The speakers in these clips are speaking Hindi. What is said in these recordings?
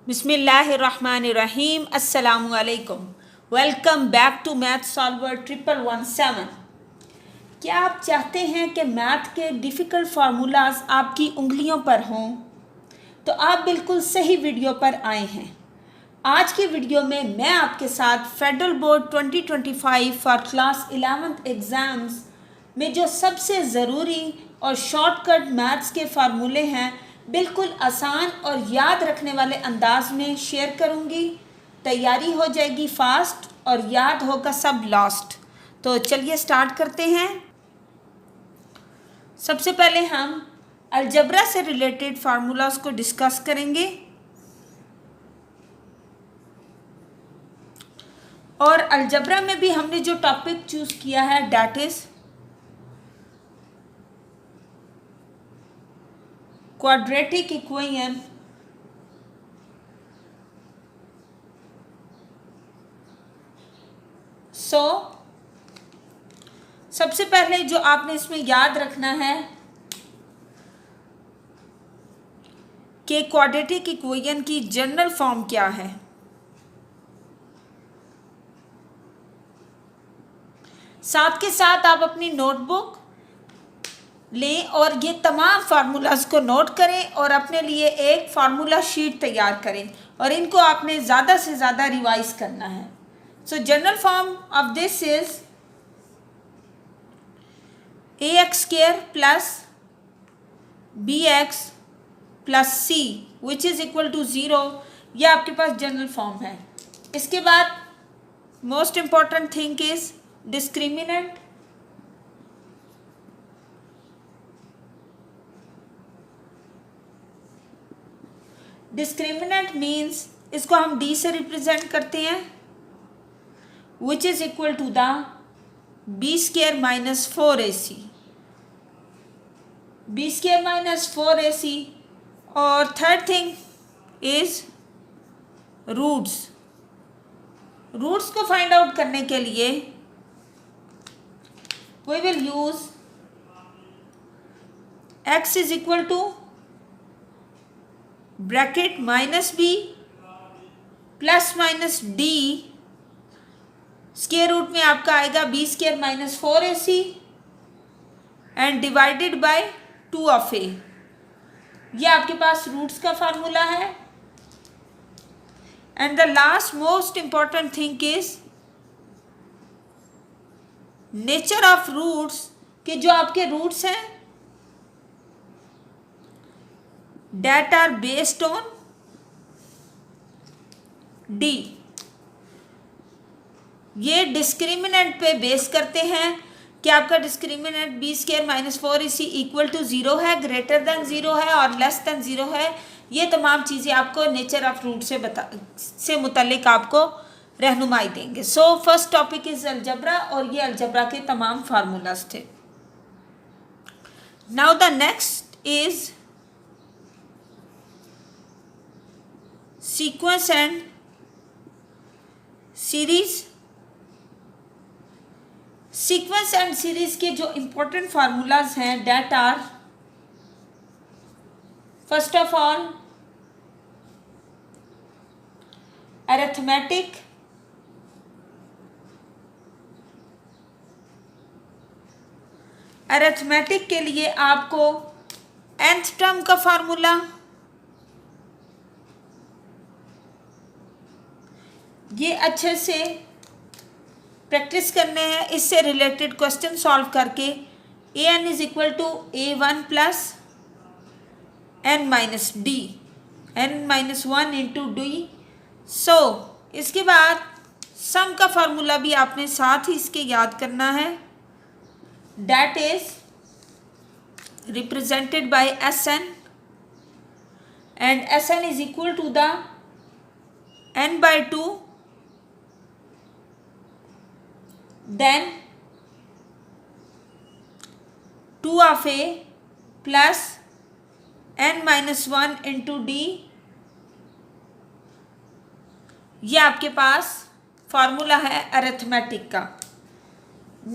बिस्मिल्लाहिर्रहमानिर्रहीम अस्सलामुअलैकुम। Welcome back to math solver 1117। क्या आप चाहते हैं कि मैथ के डिफ़िकल्ट फार्मूलाज आपकी उंगलियों पर हों? तो आप बिल्कुल सही वीडियो पर आए हैं। आज की वीडियो में मैं आपके साथ federal board 2025 for class 11th exams में जो सबसे ज़रूरी और शॉर्टकट मैथ्स के फार्मूले हैं बिल्कुल आसान और याद रखने वाले अंदाज में शेयर करूंगी। तैयारी हो जाएगी फास्ट और याद होगा सब लॉस्ट। तो चलिए स्टार्ट करते हैं। सबसे पहले हम अलजबरा से रिलेटेड फार्मूलाज को डिस्कस करेंगे और अलजबरा में भी हमने जो टॉपिक चूज किया है दैट इज क्वाड्रेटिक इक्वेशन सबसे पहले जो आपने इसमें याद रखना है कि क्वाड्रेटिक इक्वेशन की जनरल फॉर्म क्या है। साथ के साथ आप अपनी नोटबुक लें और ये तमाम फार्मूलाज को नोट करें और अपने लिए एक फार्मूला शीट तैयार करें और इनको आपने ज़्यादा से ज़्यादा रिवाइज करना है। So general form of this is ax² plus bx plus c which is equal to 0। यह आपके पास जनरल फॉर्म है। इसके बाद most important thing is discriminant. Discriminant means इसको हम d से रिप्रेजेंट करते हैं which is equal to the b² minus 4ac। b² minus 4ac। और third thing is roots. Roots को फाइंड आउट करने के लिए we will use x is equal to bracket minus b plus minus d। Square root में आपका आएगा b² minus 4ac and divided by 2 of a। ये आपके पास रूट्स का फार्मूला है। And the last most important thing is nature of roots के जो आपके रूट्स हैं that are based on d। ये डिस्क्रिमिनेंट पे बेस करते हैं कि आपका discriminant b² minus 4ac equal to 0 है, ग्रेटर देन 0 है और लेस देन 0 है। ये तमाम चीज़ें आपको नेचर ऑफ रूट से मुतल्लिक आपको रहनुमाई देंगे। So first topic is algebra और ये अलजबरा के तमाम फार्मूलाज थे। Now the next is sequence and series. Sequence and series के जो इंपॉर्टेंट फार्मूलाज हैं that are first of all arithmetic. Arithmetic के लिए आपको nth टर्म का फार्मूला, ये अच्छे से प्रैक्टिस करने हैं। इससे रिलेटेड क्वेश्चन सॉल्व करके an is equal to a1 plus n minus d, n minus 1 into d. So इसके बाद सम का फार्मूला भी आपने साथ ही इसके याद करना है। That is represented by Sn and Sn is equal to the n/2 then 2 of a plus n minus 1 into d। ये आपके पास फार्मूला है अरिथमेटिक का।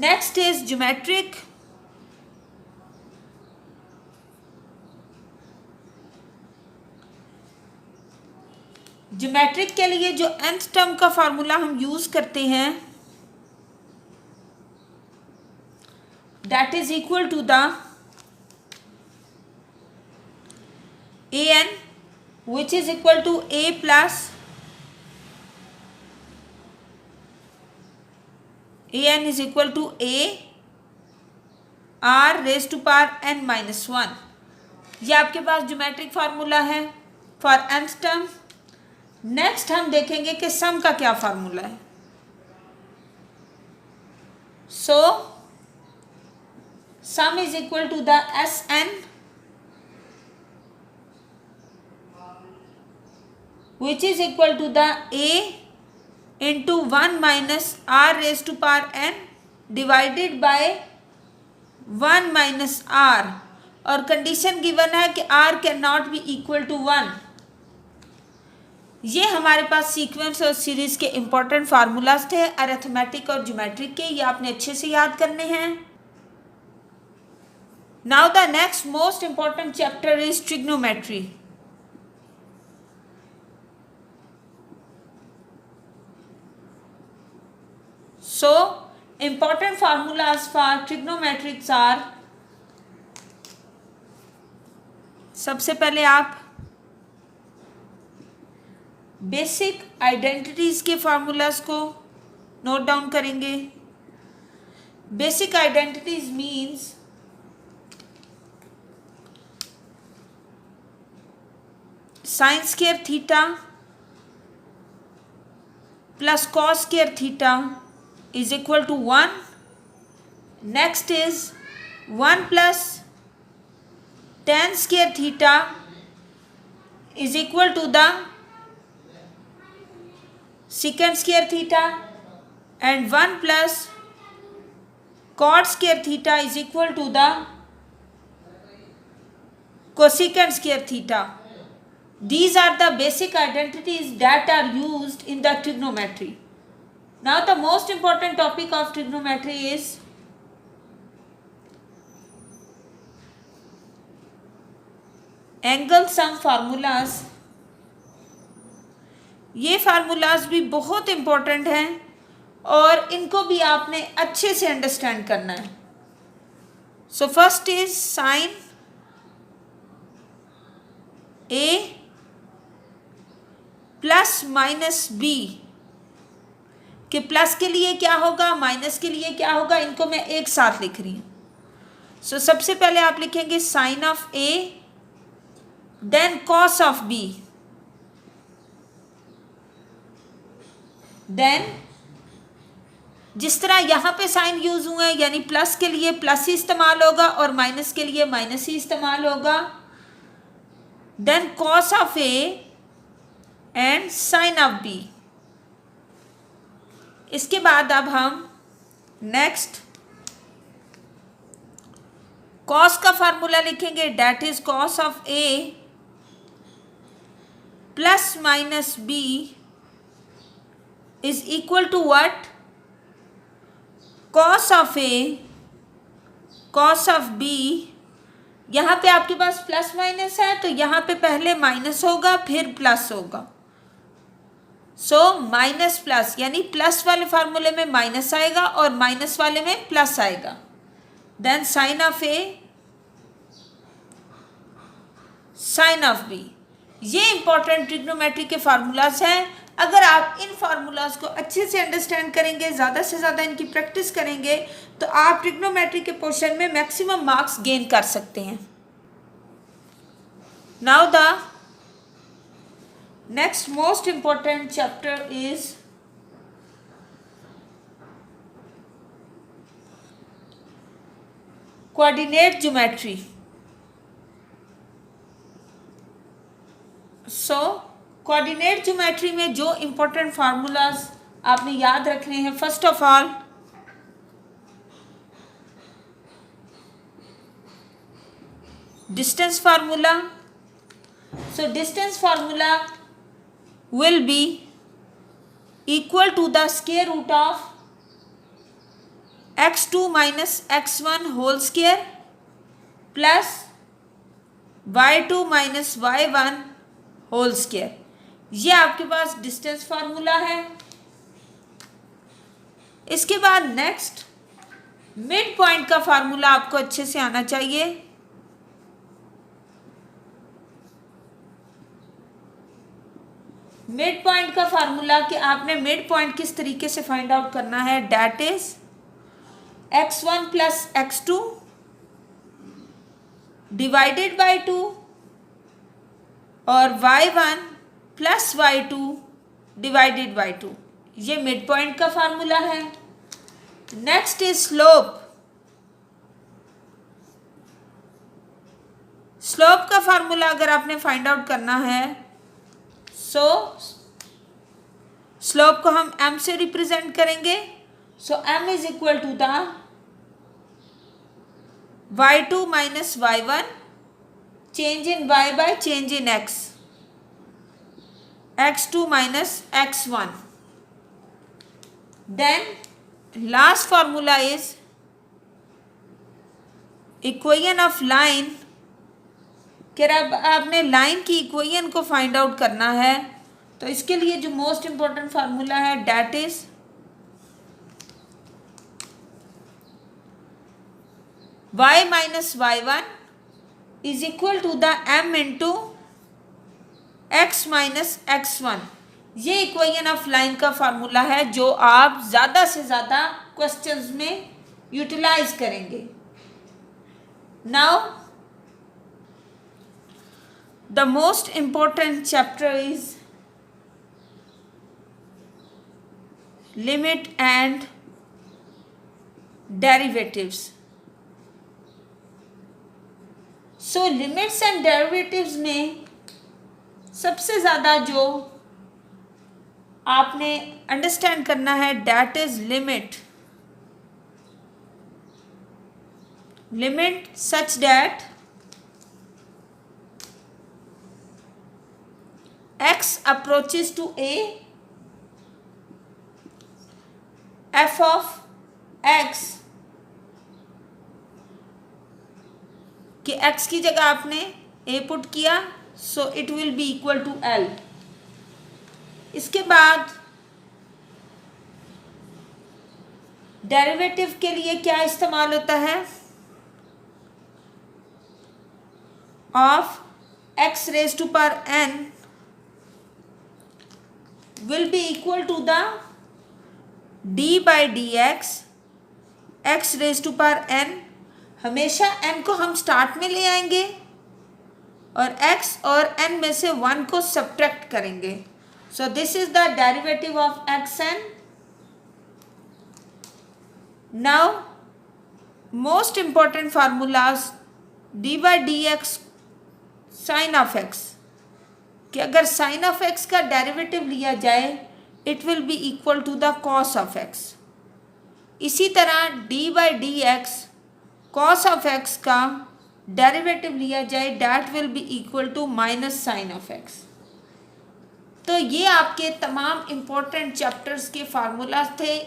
Next is geometric. ज्योमेट्रिक के लिए जो nth टर्म का फार्मूला हम यूज करते हैं that is equal to the an which is equal to a plus an is equal to a r raised to power n minus 1। ये आपके पास ज्योमेट्रिक फार्मूला है फॉर nth टर्म। नेक्स्ट हम देखेंगे कि सम का क्या फार्मूला है। So sum is equal to the Sn which is equal to the a into 1 minus r raised to power n divided by 1 minus r, और कंडीशन गिवन है कि r can not be equal to 1। ये हमारे पास सीक्वेंस और सीरीज के इंपॉर्टेंट फार्मूलाज थे अरिथमेटिक और ज्योमेट्रिक के, ये आपने अच्छे से याद करने हैं। Now the next most important chapter is trigonometry. So, important formulas for trigonometrics are, सबसे पहले आप बेसिक आइडेंटिटीज के फार्मूलाज को नोट डाउन करेंगे। Basic identities means sine square theta plus cos square theta is equal to 1. Next is 1 plus tan square theta is equal to the secant square theta, and 1 plus cot square theta is equal to the cosecant square theta. These are the basic identities that are used in the trigonometry. Now the most important topic of trigonometry is angle sum formulas। ये फार्मूलाज भी बहुत इम्पोर्टेंट हैं और इनको भी आपने अच्छे से अंडरस्टैंड करना है। So first is sine A plus minus B, कि प्लस के लिए क्या होगा माइनस के लिए क्या होगा, इनको मैं एक साथ लिख रही हूँ। सो सबसे पहले आप लिखेंगे sine of A then cos of B, then जिस तरह यहाँ पे साइन यूज हुए हैं यानी प्लस के लिए प्लस ही इस्तेमाल होगा और माइनस के लिए माइनस ही इस्तेमाल होगा, then cos of A and sine of B. इसके बाद अब हम नेक्स्ट कॉस का फार्मूला लिखेंगे, that is cos of A plus minus B is equal to what, cos of A cos of B. यहाँ पे आपके पास प्लस माइनस है तो यहाँ पे पहले माइनस होगा फिर प्लस होगा। सो माइनस प्लस यानी प्लस वाले फार्मूले में माइनस आएगा और माइनस वाले में प्लस आएगा। Then sine of A sine of B. ये इंपॉर्टेंट ट्रिग्नोमेट्री के फार्मूलाज हैं। अगर आप इन फार्मूलाज को अच्छे से अंडरस्टैंड करेंगे, ज़्यादा से ज़्यादा इनकी प्रैक्टिस करेंगे, तो आप ट्रिग्नोमेट्री के पोर्शन में मैक्सिमम मार्क्स गेन कर सकते हैं। Now the next most important chapter is coordinate geometry। so coordinate geometry में जो important formulas आपने याद रखने हैं, first of all distance formula। so distance formula will be equal to the square root of x2 minus x1 whole square plus y2 minus y1 whole square। ये आपके पास डिस्टेंस फार्मूला है। इसके बाद नेक्स्ट मिड पॉइंट का फार्मूला आपको अच्छे से आना चाहिए। मिड पॉइंट का फार्मूला कि आपने मिड पॉइंट किस तरीके से फाइंड आउट करना है, that is x1 plus x2 divided by 2 और y1 plus y2 divided by 2। ये मिड पॉइंट का फार्मूला है। Next is slope. स्लोप का फार्मूला अगर आपने फाइंड आउट करना है, सो स्लोप को हम m से रिप्रेजेंट करेंगे। So m is equal to the y2 minus y1 change in y by change in x, x2 minus x1। Then last formula is equation of line. कि अब आपने लाइन की इक्वेशन को फाइंड आउट करना है, तो इसके लिए जो मोस्ट इंपॉर्टेंट फार्मूला है that is y minus y1 is equal to the m into x minus x1। ये इक्वेशन ऑफ लाइन का फार्मूला है जो आप ज़्यादा से ज़्यादा क्वेश्चंस में यूटिलाइज करेंगे। Now the most important chapter is limit and derivatives. So limits and derivatives में सबसे ज़्यादा जो आपने अंडरस्टैंड करना है that is limit. Limit such that x approaches to a, f of x कि x की जगह आपने a पुट किया, so it will be equal to l। इसके बाद डेरिवेटिव के लिए क्या इस्तेमाल होता है, of x raise to power n will be equal to the d by dx x raised to power n। हमेशा n को हम स्टार्ट में ले आएंगे और x और n में से 1 को सब्ट्रैक्ट करेंगे। So this is the derivative of x n। Now most important formulas d by dx sine of x, कि अगर साइन ऑफ x का डेरिवेटिव लिया जाए it will be equal to the cos of x। इसी तरह d by D X cos of x का डेरिवेटिव लिया जाए that will be equal to minus sine of x। तो ये आपके तमाम इम्पोर्टेंट चैप्टर्स के फार्मूलाज थे।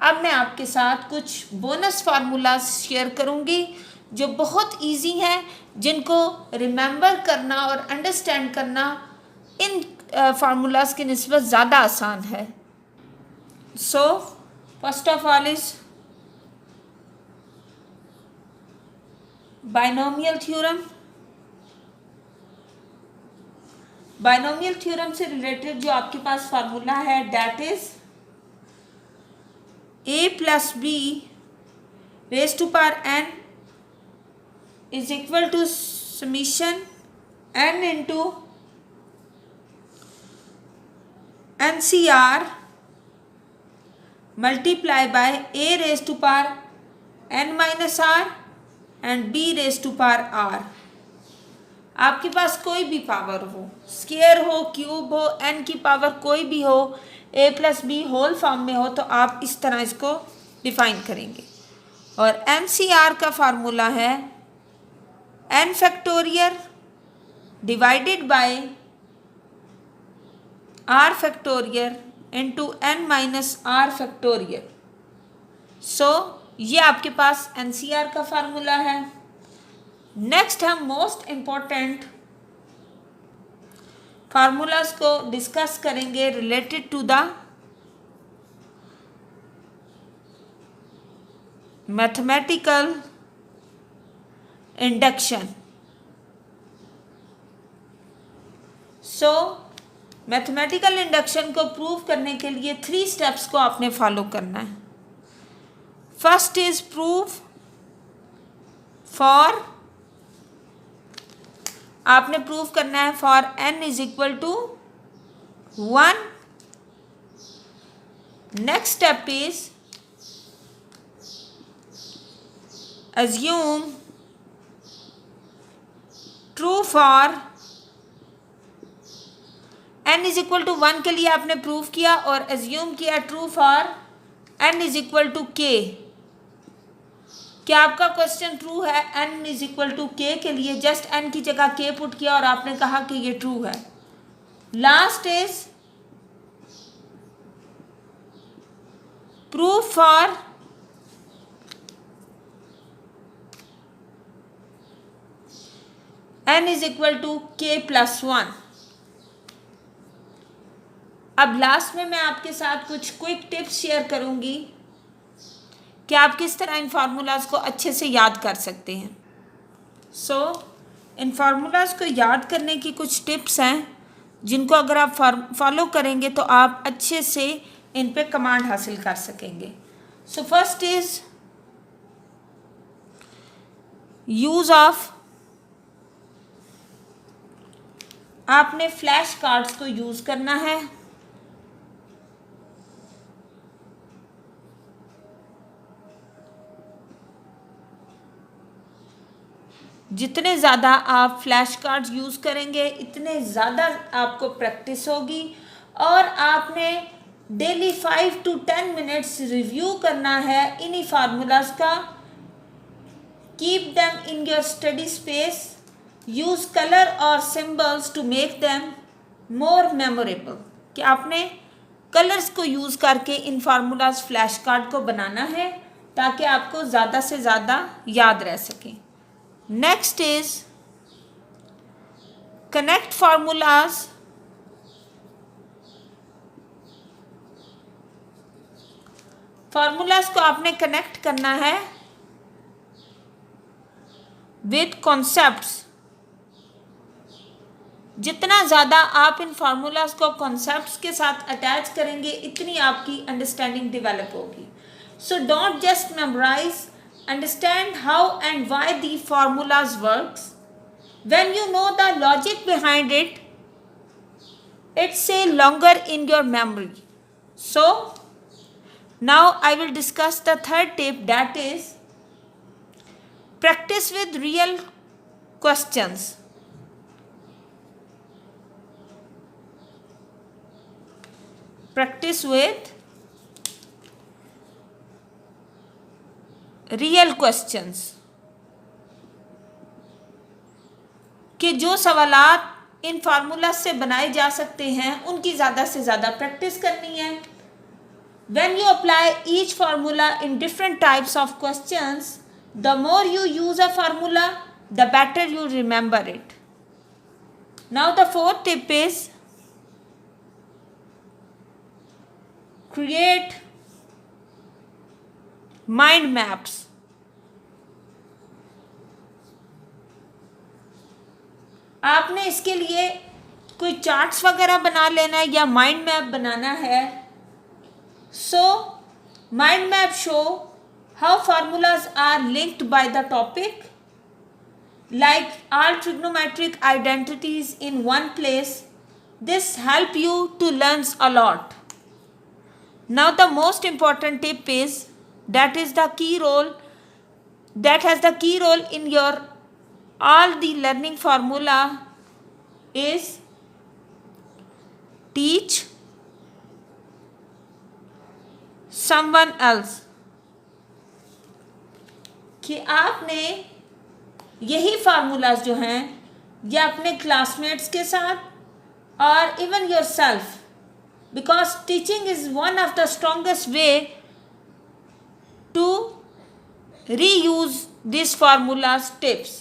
अब मैं आपके साथ कुछ बोनस फार्मूलाज शेयर करूँगी जो बहुत इजी हैं, जिनको रिमेंबर करना और अंडरस्टैंड करना इन फार्मूलाज की निस्बत ज़्यादा आसान है। So first of all is binomial theorem. Binomial theorem से रिलेटेड जो आपके पास फार्मूला है that is a plus B raise to power n is equal to summation n into NCR multiply by a raise to power n minus r and b raise to power r। आपके पास कोई भी पावर हो, स्केयर हो, क्यूब हो, n की पावर कोई भी हो, a plus B whole form में हो, तो आप इस तरह इसको डिफाइन करेंगे। और NCR का फार्मूला है n factorial divided by r factorial into n minus r factorial. So ये आपके पास NCR का फार्मूला है। नेक्स्ट हम मोस्ट इम्पॉर्टेंट फार्मूलाज को डिस्कस करेंगे related to the mathematical induction. So mathematical induction को प्रूव करने के लिए 3 स्टेप्स को आपने फॉलो करना है। फर्स्ट इज प्रूफ फॉर, आपने प्रूव करना है for n is equal to 1। Next step is assume true for n is equal to 1 के लिए आपने प्रूव किया और assume किया true for n is equal to k। क्या आपका क्वेश्चन ट्रू है? n is equal to k के लिए जस्ट n की जगह k पुट किया और आपने कहा कि ये ट्रू है। Last is proof for n is equal to k plus 1। अब लास्ट में मैं आपके साथ कुछ क्विक टिप्स शेयर करूंगी कि आप किस तरह इन फार्मूलाज को अच्छे से याद कर सकते हैं। सो इन फार्मूलाज को याद करने की कुछ टिप्स हैं जिनको अगर आप फॉलो करेंगे तो आप अच्छे से इन पे कमांड हासिल कर सकेंगे। सो फर्स्ट इज यूज ऑफ, आपने फ्लैश कार्ड्स को यूज करना है। जितने ज़्यादा आप फ्लैश कार्ड्स यूज़ करेंगे इतने ज़्यादा आपको प्रैक्टिस होगी और आपने डेली 5 to 10 मिनट्स रिव्यू करना है इन्हीं फार्मूलाज का। Keep them in your study space, use colour और symbols to make them more memorable. कि आपने कलर्स को यूज़ करके इन फार्मूलाज फ्लैश कार्ड को बनाना है ताकि आपको ज़्यादा से ज़्यादा याद रह सके। Next is connect formulas formulas को आपने कनेक्ट करना है विद कॉन्सेप्ट्स। जितना ज़्यादा आप इन फार्मूलाज को कॉन्सेप्ट्स के साथ अटैच करेंगे इतनी आपकी अंडरस्टैंडिंग डेवलप होगी। So don't just memorize, understand how and why the formulas works. When you know the logic behind it, it's a longer in your memory. So now I will discuss the third tip, that is practice with real questions. Practice with real questions. कि जो सवालात इन फार्मूला से बनाए जा सकते हैं उनकी ज़्यादा से ज़्यादा प्रैक्टिस करनी है। When you apply each formula in different types of questions, the more you use a formula the better you remember it. Now the fourth tip is create mind maps. आपने इसके लिए कोई चार्ट्स वगैरह बना लेना है या माइंड मैप बनाना है। So mind map show how formulas are linked by the topic, like all trigonometric identities in one place. This help you to learn a lot. Now the most important tip is that has the key role in your all the learning formula is teach someone else. कि आपने यही फार्मूलाज जो हैं ये अपने क्लासमेट्स के साथ और even yourself, because teaching is one of the strongest way to reuse this formulas tips.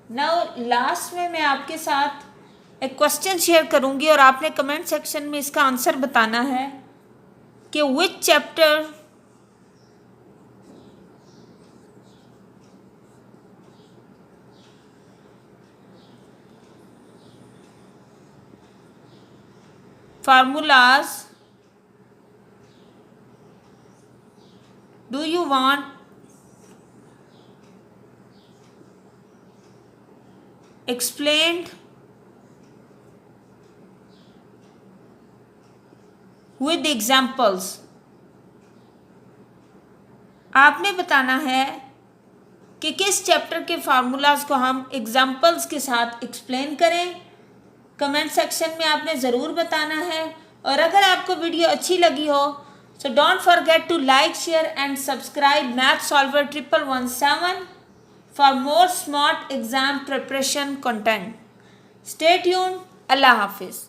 Now last में मैं आपके साथ एक क्वेश्चन शेयर करूंगी और आपने कमेंट सेक्शन में इसका आंसर बताना है कि विच chapter formulas do you want explained with examples। आपने बताना है कि किस चैप्टर के फार्मूलाज को हम एग्जाम्पल्स के साथ एक्सप्लेन करें। कमेंट सेक्शन में आपने ज़रूर बताना है। और अगर आपको वीडियो अच्छी लगी हो so don't forget to like, share and subscribe math solver 1117 for more smart exam preparation content. Stay tuned. अल्लाह हाफिज़।